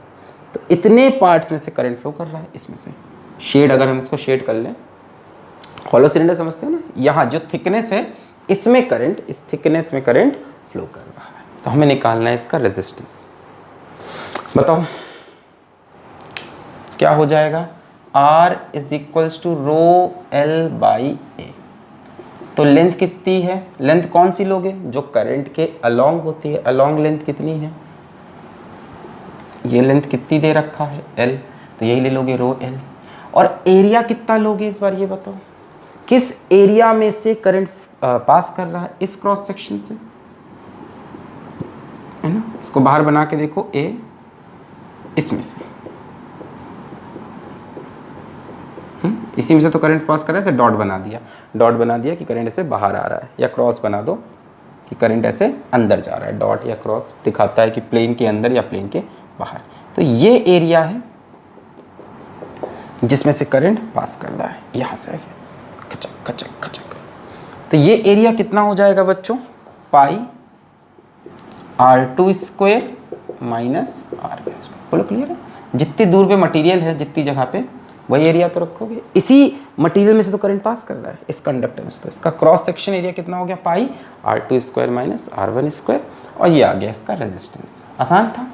तो इतने पार्ट्स में से करंट फ्लो कर रहा है, इसमें से शेड, अगर हम इसको शेड कर लें, हॉलो सिलेंडर समझते हो ना, यहाँ जो थिकनेस है इसमें करंट, इस थिकनेस में करंट फ्लो कर रहा है, तो हमें निकालना है इसका रेजिस्टेंस। बताओ क्या हो जाएगा, R is equals to rho L by A. तो लेंथ कितनी है, लेंथ कौन सी लोगे, जो करंट के अलोंग होती है, अलोंग लेंथ कितनी है, ये लेंथ कितनी दे रखा है L, तो यही ले लोगे रो L। और एरिया कितना लोगे इस बार ये बताओ, किस एरिया में से करंट पास कर रहा है, इस क्रॉस सेक्शन से, है ना। इसको बाहर बना के देखो A, इसमें से इसी में से तो करंट पास कर रहा है, ऐसे डॉट बना दिया, डॉट बना दिया कि करंट ऐसे बाहर आ रहा है, या क्रॉस बना दो कि करंट ऐसे अंदर जा रहा है, डॉट या क्रॉस दिखाता है कि प्लेन के अंदर या प्लेन के बाहर। तो ये एरिया है जिसमें से करंट पास कर रहा है, यहाँ से ऐसे खचक खचक खचक। तो ये एरिया कितना हो जाएगा बच्चों, पाई R2 square minus R1 square. बोलो क्लियर है। जितनी दूर पे मटेरियल है, जितनी जगह पे वही एरिया तो रखोगे, इसी मटेरियल में से तो करंट पास कर रहा है, इस कंडक्टर में से, तो इसका क्रॉस सेक्शन एरिया कितना हो गया, पाई r2 square minus r1 square, और ये आ गया इसका रेजिस्टेंस। आसान था,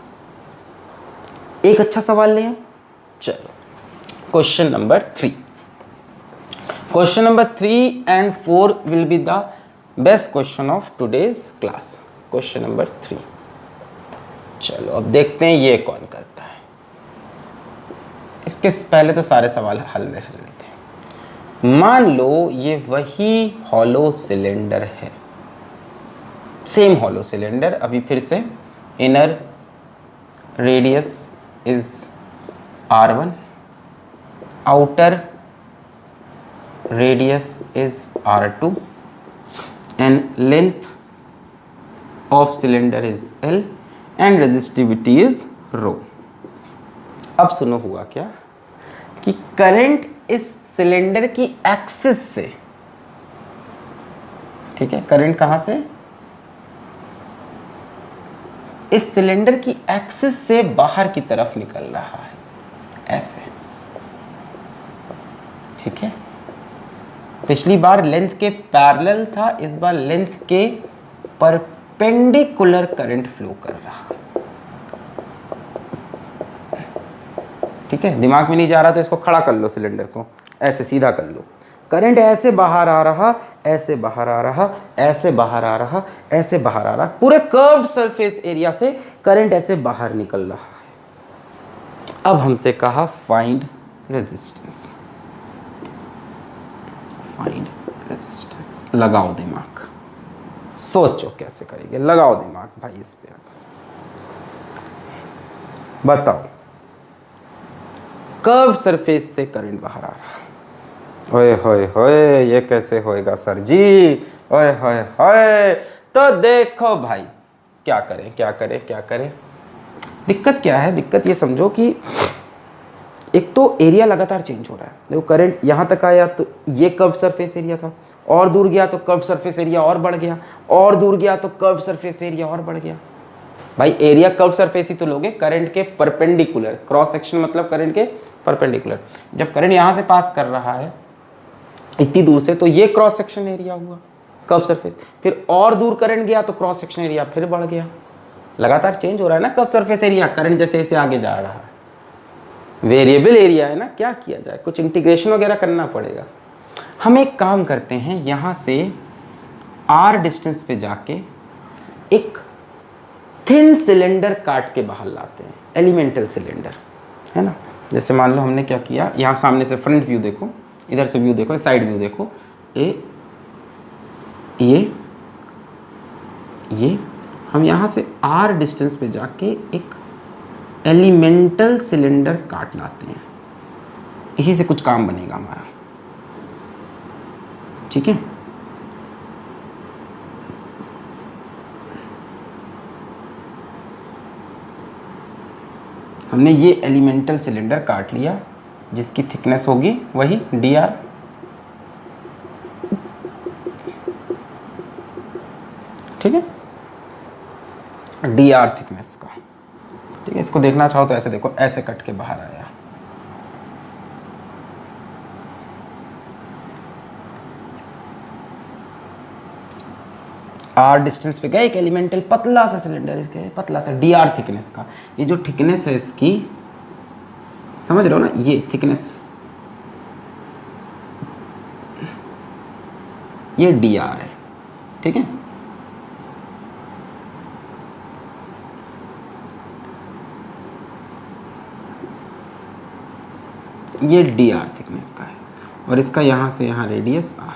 एक अच्छा सवाल लें। चलो question number 3, question number 3 and 4 will be the best question of today's class। Question number 3, चलो अब देखते हैं ये कौन करता है। इसके पहले तो सारे सवाल हल में थे। मान लो ये वही हॉलो सिलेंडर है, सेम हॉलो सिलेंडर, अभी फिर से inner radius is r1, outer radius is r2 and length of cylinder is L and resistivity is rho। अब सुनो हुआ क्या कि करंट इस सिलेंडर की एक्सिस से, ठीक है, करंट कहां से, इस सिलेंडर की एक्सिस से बाहर की तरफ निकल रहा है, ऐसे, ठीक है। पिछली बार लेंथ के पैरेलल था, इस बार लेंथ के परपेंडिकुलर करंट फ्लो कर रहा, ठीक है। दिमाग में नहीं जा रहा तो इसको खड़ा कर लो, सिलेंडर को ऐसे सीधा कर लो, करंट ऐसे बाहर आ रहा, ऐसे बाहर आ रहा, ऐसे बाहर आ रहा, ऐसे बाहर आ रहा, पूरे कर्व्ड सरफेस एरिया से करंट ऐसे बाहर निकल रहा है। अब हमसे कहा फाइंड रेजिस्टेंस, फाइंड रेजिस्टेंस। लगाओ दिमाग, सोचो कैसे करेंगे, लगाओ दिमाग भाई इस पे। बताओ, कर्व्ड सरफेस से करंट बाहर आ रहा, ओए होए होए ये कैसे होएगा सर जी, ओए होए होए। तो देखो भाई क्या करें क्या करें क्या करें, दिक्कत क्या है, दिक्कत ये समझो कि एक तो एरिया लगातार चेंज हो रहा है। देखो करंट यहाँ तक आया तो ये कर्व सरफेस एरिया था, और दूर गया तो कर्व सरफेस एरिया और बढ़ गया, और दूर गया तो कर्व सरफेस एरिया और बढ़ गया। भाई एरिया कर्व सरफेस ही तो लोगे, करंट के परपेंडिकुलर, क्रॉस सेक्शन मतलब करंट के परपेंडिकुलर। जब करंट यहाँ से पास कर रहा है इतनी दूर से, तो ये क्रॉस सेक्शन एरिया हुआ कर्व सरफेस, फिर और दूर करंट गया तो क्रॉस सेक्शन एरिया फिर बढ़ गया। लगातार चेंज हो रहा है ना कर्व सरफेस एरिया, करंट जैसे जैसे आगे जा रहा है। वेरिएबल एरिया है ना, क्या किया जाए, कुछ इंटीग्रेशन वगैरह करना पड़ेगा। हम एक काम करते हैं, यहाँ से r डिस्टेंस पे जाके एक थिन सिलेंडर काट के बाहर लाते हैं, एलिमेंटल सिलेंडर, है ना। जैसे मान लो हमने क्या किया, यहाँ सामने से फ्रंट व्यू देखो, इधर से व्यू देखो, साइड व्यू देखो, ये हम यहाँ से r डिस्टेंस पे जाके एक एलिमेंटल सिलेंडर काट लाते हैं, इसी से कुछ काम बनेगा हमारा, ठीक है। हमने ये एलिमेंटल सिलेंडर काट लिया जिसकी थिकनेस होगी वही dr, ठीक है, dr थिकनेस का, ठीक है। इसको देखना चाहो तो ऐसे देखो, ऐसे कट के बाहर आया, r डिस्टेंस पे गए, एक एलिमेंटल पतला सा सिलेंडर, इसके पतला सा dr थिकनेस का, ये जो थिकनेस है इसकी, समझ रहे हो ना, ये थिकनेस, ये dr है, ठीक है। ये dr थिकनेस का है, और इसका यहाँ से यहाँ रेडियस r,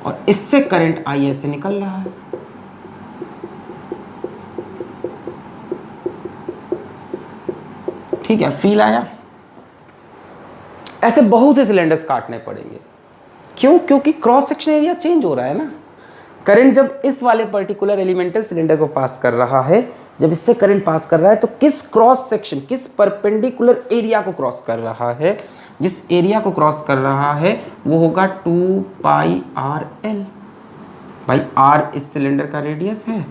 और इससे करंट I ऐसे निकल रहा है, ठीक है। फील आया? ऐसे बहुत से सिलेंडर्स काटने पड़ेंगे, क्यों? क्योंकि क्रॉस सेक्शन एरिया चेंज हो रहा है ना। करंट जब इस वाले पर्टिकुलर एलिमेंटल सिलेंडर को पास कर रहा है, जब इससे करंट पास कर रहा है, तो किस क्रॉस सेक्शन, किस परपेंडिकुलर एरिया को क्रॉस कर रहा है? जिस एरिया को क्रॉस कर रहा है वो होगा 2 पाई r l। भाई r इस सिलेंडर का रेडियस है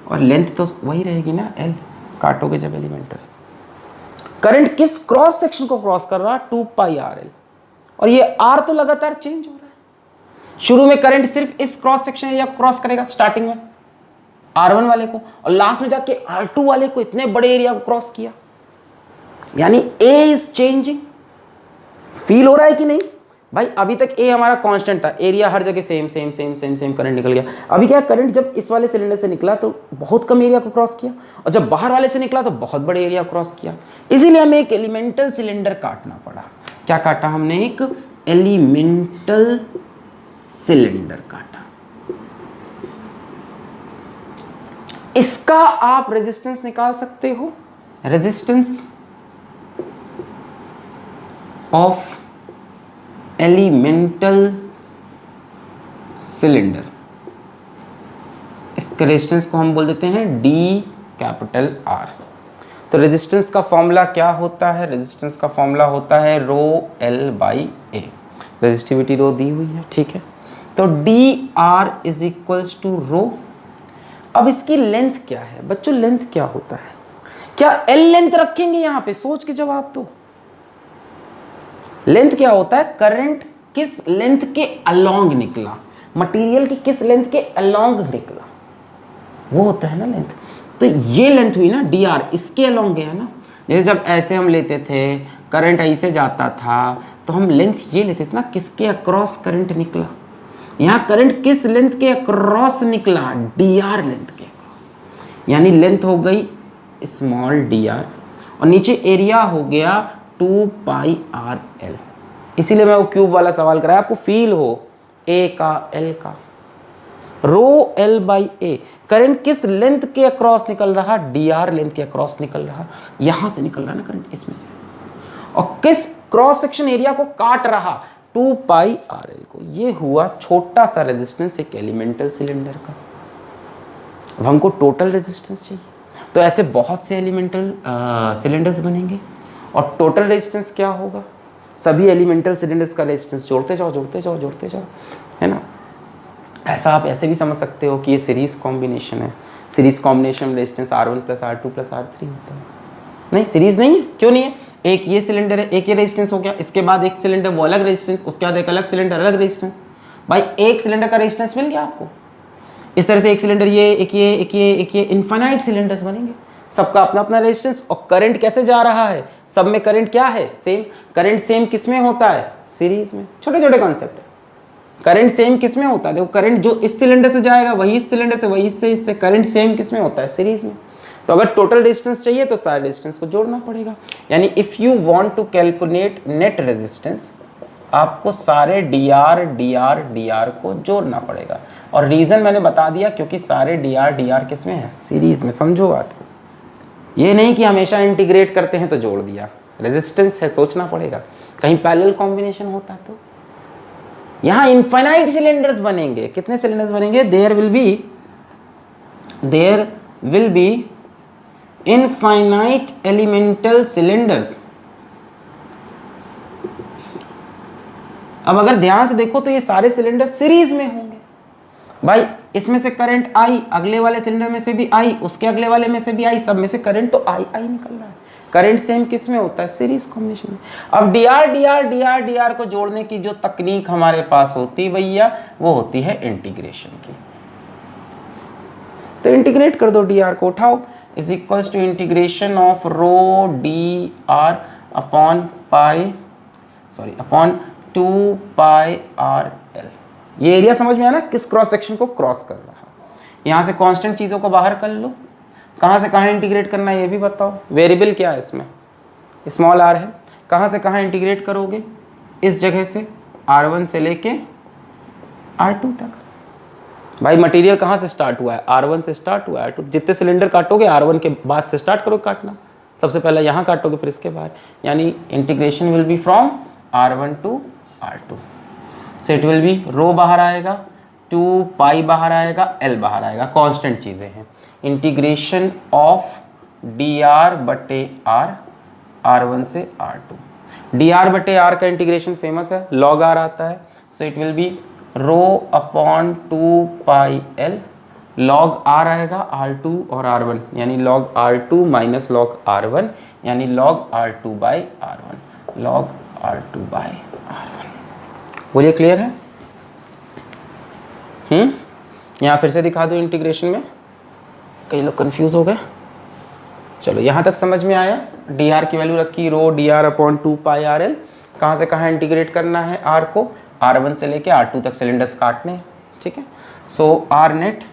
और लेंथ तो वही रहेगी ना l, काटोगे जब एलिमेंटल, करंट किस क्रॉस सेक्शन को क्रॉस कर रहा है, 2 पाई आर एल, और ये आर तो लगातार चेंज हो रहा है। शुरू में करंट सिर्फ इस क्रॉस सेक्शन एरिया को क्रॉस करेगा स्टार्टिंग में R1 वाले को, और लास्ट में जाके R2 वाले को इतने बड़े एरिया को क्रॉस किया, यानी A इज चेंजिंग। फील हो रहा है कि नहीं भाई? अभी तक A हमारा कांस्टेंट था, एरिया हर जगह same same same same same, current निकल गया। अभी क्या, करंट जब इस वाले सिलेंडर से निकला तो बहुत कम एरिया को क्रॉस किया, और जब बाहर वाले से निकला तो बहुत बड़े एरिया क्रॉस किया। इसीलिए हमें एक एलिमेंटल सिलेंडर काटना पड़ा। क्या काटा हमने? एक एलिमेंटल सिलेंडर काटा। इसका आप रेजिस्टेंस निकाल सकते हो, रेजिस्टेंस ऑफ एलिमेंटल सिलेंडर। इसके रेजिस्टेंस को हम बोल देते हैं डी कैपिटल आर। तो रेजिस्टेंस का फॉर्मूला क्या होता है? रेजिस्टेंस का फॉर्मूला होता है rho L by A. Resistivity rho दी हुई है, ठीक है। तो d R is equals to rho. अब इसकी लेंथ क्या है बच्चों? लेंथ क्या होता है? क्या एल लेंथ रखेंगे यहां पे? सोच के जवाब दो। लेंथ क्या होता है? करंट किस लेंथ के अलोंग निकला, मटेरियल की किस लेंथ के अलोंग निकला, वो होता है ना लेंथ। तो ये लेंथ हुई ना डी आर, इसके अलोंग गया ना। जैसे जब ऐसे हम लेते थे, करंट ऐसे जाता था, तो हम लेंथ ये लेते थे ना, किसके अक्रॉस करंट निकला। यहाँ करंट किस लेंथ के अक्रॉस निकला? डी आर लेंथ के अक्रॉस, यानी लेंथ हो गई स्मॉल डी आर, और नीचे एरिया हो गया 2 पाई आर एल। इसीलिए मैं वो क्यूब वाला सवाल कराया, आपको फील हो ए का एल का। रो एल बाई ए, करंट किस लेंथ के अक्रॉस निकल रहा? डी आर लेंथ के अक्रॉस निकल रहा। यहां से निकल रहा ना करंट, इसमें से, और किस क्रॉस सेक्शन एरिया को काट रहा? 2 पाई आर एल को। ये हुआ छोटा सा रेजिस्टेंस एक एलिमेंटल सिलेंडर का। अब हमको टोटल रेजिस्टेंस चाहिए, तो ऐसे बहुत से एलिमेंटल सिलेंडर्स बनेंगे, और टोटल रेजिस्टेंस क्या होगा? सभी एलिमेंटल सिलेंडर्स का रेजिस्टेंस जोड़ते जाओ जोड़ते जाओ जोड़ते जाओ, है ना। ऐसा आप ऐसे भी समझ सकते हो कि ये सीरीज कॉम्बिनेशन है। सीरीज कॉम्बिनेशन में resistance R1 plus R2 plus R3 होता है। नहीं, सीरीज नहीं है। क्यों नहीं है? एक ये सिलेंडर है, एक ये रेजिस्टेंस हो गया, इसके बाद एक सिलेंडर वो अलग रेजिस्टेंस, उसके बाद एक अलग सिलेंडर अलग रेजिस्टेंस। भाई एक सिलेंडर का रेजिस्टेंस मिल गया आपको। इस तरह से एक सिलेंडर ये, एक ये, एक ये, एक ये, इनफाइनाइट सिलेंडर्स बनेंगे, सबका अपना अपना रेजिस्टेंस। और करंट कैसे जा रहा है? सब में करंट क्या है? सेम। करंट सेम किस में होता है? सीरीज में। छोटे छोटे कॉन्सेप्ट है। करंट सेम किस में होता है? देखो, करंट जो इस सिलेंडर से जाएगा वही इस सिलेंडर से, वही इससे। करंट सेम किस में होता है? सीरीज में। तो अगर टोटल रेजिस्टेंस चाहिए तो सारे रेजिस्टेंस को जोड़ना पड़ेगा। यानी if you want to calculate net resistance, आपको सारे डी आर को जोड़ना पड़ेगा। और रीजन मैंने बता दिया, क्योंकि सारे डी आर किस में है? सीरीज में। समझो बात को। ये नहीं कि हमेशा इंटीग्रेट करते हैं तो जोड़ दिया। रेजिस्टेंस है, सोचना पड़ेगा। कहीं पैरेलल कॉम्बिनेशन होता तो यहाँ इनफाइनाइट सिलेंडर्स बनेंगे। कितने सिलेंडर्स बनेंगे? There will be infinite elemental cylinders. अब अगर ध्यान से देखो तो ये सारे सिलेंडर सीरीज में होंगे। भाई इसमें से करंट आई, अगले वाले सिलेंडर में से भी आई, उसके अगले वाले में से भी आई, सब में से करंट तो आई निकल रहा है। करंट सेम किस में होता है? सीरीज कॉम्बिनेशन में। अब डी आर को जोड़ने की जो तकनीक हमारे पास होती है भैया, वो होती है इंटीग्रेशन की। तो इंटीग्रेट कर दो, डी आर को उठाओ, is equals to integration of rho D R upon 2 pi R L. ये एरिया समझ में आया ना, किस क्रॉस सेक्शन को क्रॉस कर रहा है। यहां से कांस्टेंट चीजों को बाहर कर लो। कहां से कहां इंटीग्रेट करना है ये भी बताओ। वेरिएबल क्या है इसमें? स्मॉल आर है। कहां से कहां इंटीग्रेट करोगे? इस जगह से R1 से लेके R2 तक। भाई मटेरियल कहां से स्टार्ट हुआ है? R1 से स्टार्ट हुआ है। R2 जितने सिलेंडर काटोगे R1 के बाद से स्टार्ट करोगे काटना। सबसे पहले यहाँ काटोगे, फिर इसके बाद। यानी integration will be from R1 to R2। So it will be rho बाहर आएगा, 2 पाई बाहर आएगा, एल बाहर आएगा। कांस्टेंट चीजें हैं। इंटीग्रेशन ऑफ डी आर बटे आर, R1 से R2। डी आर बटे आर का इंटीग्रेशन फेमस है, लॉग आर आता है। सो it will be rho upon 2 pi L. Log are आएगा R2 और R1, यानी log R2 minus log R1। यानी log R2 by R1, log R2 by R1। बोलिए क्लियर है? यहाँ फिर से दिखा दो इंटीग्रेशन में, कई लोग कंफ्यूज हो गए। चलो यहाँ तक समझ में आया। dr की वैल्यू रखी रो dr अपॉन 2 पाई RL, कहाँ से कहाँ इंटीग्रेट करना है r को, R1 से लेके R2 तक सिलेंडर्स काटने हैं, ठीक है। So R net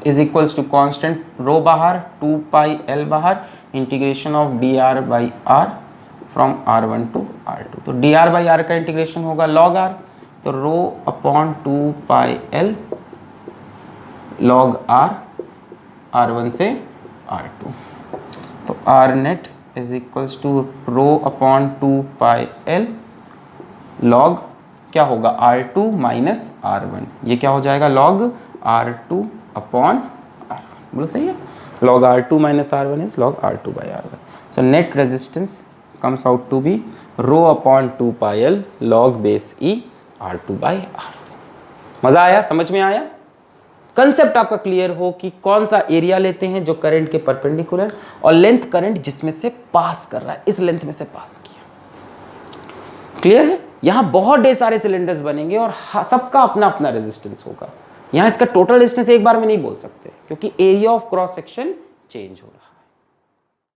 is equals to constant rho बाहर 2 पाई L बाहर, integration of dr by r from R1 to R2। तो dr बाई r का इंटीग्रेशन होगा log r, तो rho upon 2 pi L log r R1 से R2। तो R net is equals to rho upon 2 pi L log क्या होगा R2 minus R1, ये क्या हो जाएगा log R2 अपॉन R1। बोलो सही है, log R2 minus R1 is log R2 by R1। So net resistance comes out to be rho upon 2 pi L log base E R2 by R1। मज़ा आया, समझ में आया? कंसेप्ट आपका clear हो कि कौन सा एरिया लेते हैं जो करंट के परपेंडिकुलर, और लेंथ करंट जिसमें से पास कर रहा है, इस लेंथ में से पास किया। क्लियर है? यहां बहुत ढेर सारे सिलेंडर्स बनेंगे और सबका अपना अपना रेजिस्टेंस होगा। यहां इसका टोटल रेजिस्टेंस एक बार में नहीं बोल सकते क्योंकि area of cross section change हो रहा है।